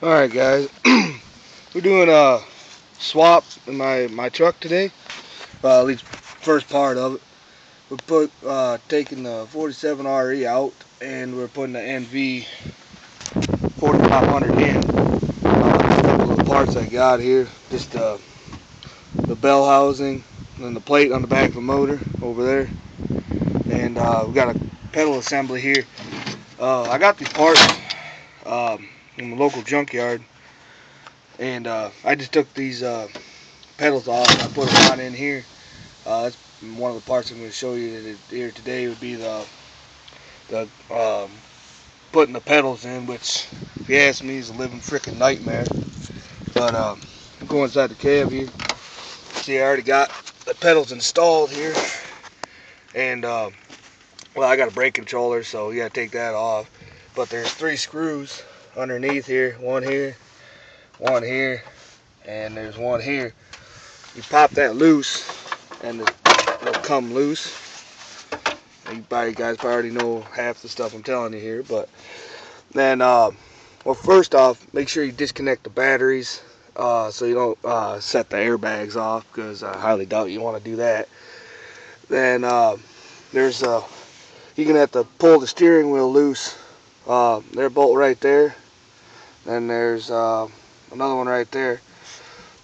Alright guys, we're doing a swap in my truck today, at least first part of it. We're taking the 47RE out and we're putting the NV4500 in. A couple of the parts I got here, just the bell housing and the plate on the back of the motor over there. And we got a pedal assembly here. I got these parts in the local junkyard, and I just took these pedals off and I put them on in here. That's one of the parts I'm going to show you here today. Would be the putting the pedals in, which if you ask me is a living freaking nightmare. But I'm going inside the cab here. See, I already got the pedals installed here, and well, I got a brake controller, so you got to take that off. But there's 3 screws underneath here, one here, and there's one here. You pop that loose and it'll come loose. You guys probably already know half the stuff I'm telling you here, but then well, first off, make sure you disconnect the batteries so you don't set the airbags off, because I highly doubt you want to do that. Then there's you're gonna have to pull the steering wheel loose. There's a bolt right there. Then there's another one right there.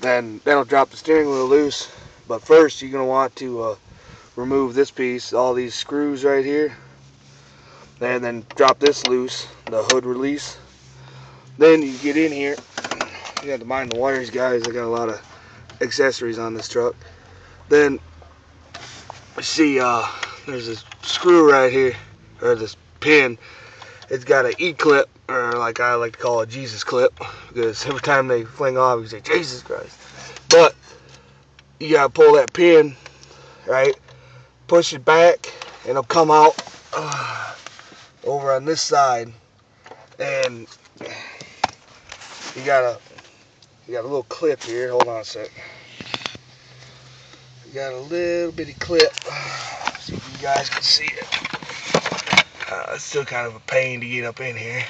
Then that'll drop the steering wheel loose. But first you're going to want to remove this piece, all these screws right here. And then drop this loose, the hood release. Then you get in here. You have to mind the wires, guys. I got a lot of accessories on this truck. Then you see there's this screw right here, or this pin. It's got an E-clip, or like I like to call it, Jesus clip, because every time they fling off, you say, Jesus Christ. But you gotta pull that pin, right? Push it back, and it'll come out over on this side. And you got a little clip here. Hold on a sec. You got a little bitty clip. See if you guys can see it. It's still kind of a pain to get up in here.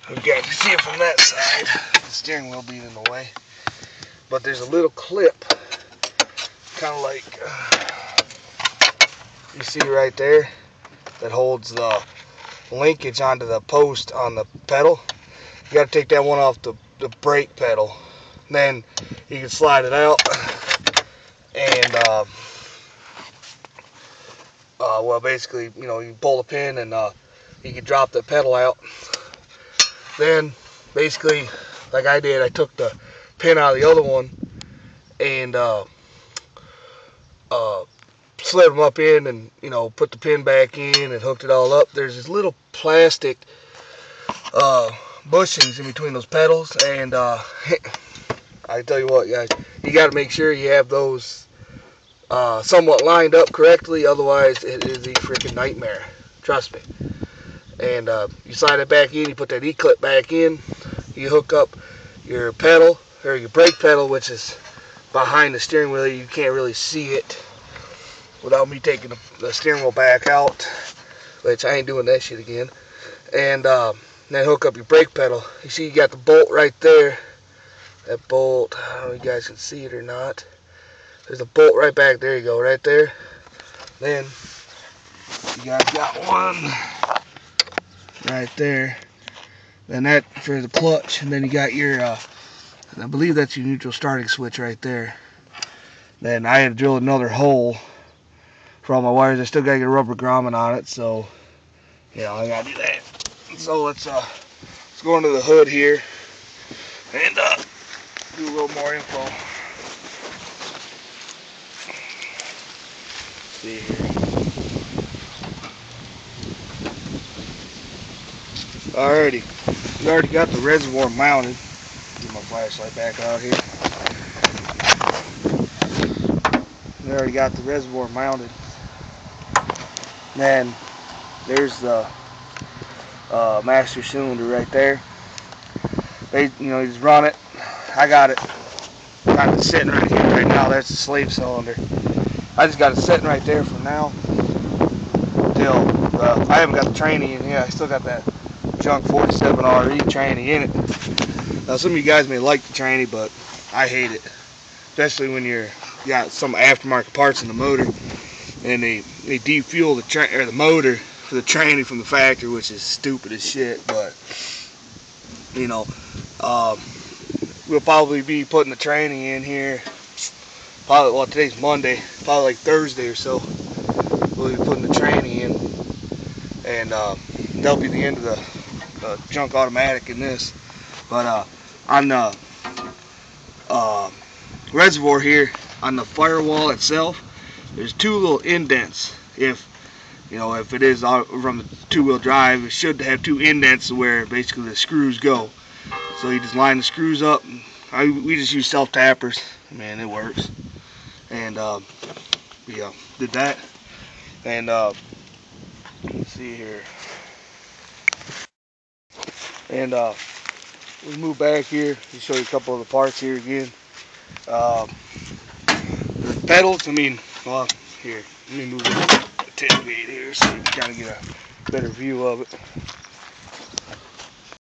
Okay, you can see it from that side. The steering wheel being in the way. But there's a little clip, kind of like you see right there, that holds the linkage onto the post on the pedal. You got to take that one off the brake pedal. Then you can slide it out, and well, basically, you know, you pull the pin and you can drop the pedal out. Then, basically, like I did, I took the pin out of the other one and slid them up in, and you know, put the pin back in and hooked it all up. There's this little plastic bushings in between those pedals, and I tell you what, guys, you got to make sure you have those somewhat lined up correctly, otherwise it is a freaking nightmare, trust me. And you slide it back in, you put that E-clip back in, you hook up your pedal, or your brake pedal, which is behind the steering wheel. You can't really see it without me taking the steering wheel back out, which I ain't doing that shit again. And then hook up your brake pedal. You see you got the bolt right there. That bolt, I don't know if you guys can see it or not. There's a bolt right back there. You go, right there. Then you guys got one right there. Then that for the clutch, and then you got your I believe that's your neutral starting switch right there. Then I had to drill another hole for all my wires. I still gotta get a rubber grommet on it, so you know, I gotta do that. So let's go into the hood here and do a little more info. See here. Alrighty, we already got the reservoir mounted. Get my flashlight back out here. We already got the reservoir mounted. Then there's the master cylinder right there. You know, you just run it. I got it kind of sitting right here right now. That's the slave cylinder. I just got it sitting right there for now till I haven't got the training in here. I still got that junk 47 RE tranny in it. Now some of you guys may like the tranny, but I hate it, especially when you got some aftermarket parts in the motor and they defuel the motor for the tranny from the factory, which is stupid as shit. But you know, we'll probably be putting the tranny in here. Probably, well, today's Monday, probably like Thursday or so. We'll be putting the tranny in, and that'll be the end of the junk automatic in this. But on the reservoir here, on the firewall itself, there's two little indents. If it is from the two-wheel drive, it should have two indents where basically the screws go. So you just line the screws up. We just use self-tappers. Man, it works. And yeah, did that. And let's see here. And we move back here to show you a couple of the parts here again. The pedals, well, here, let me move the tailgate here so you can kind of get a better view of it.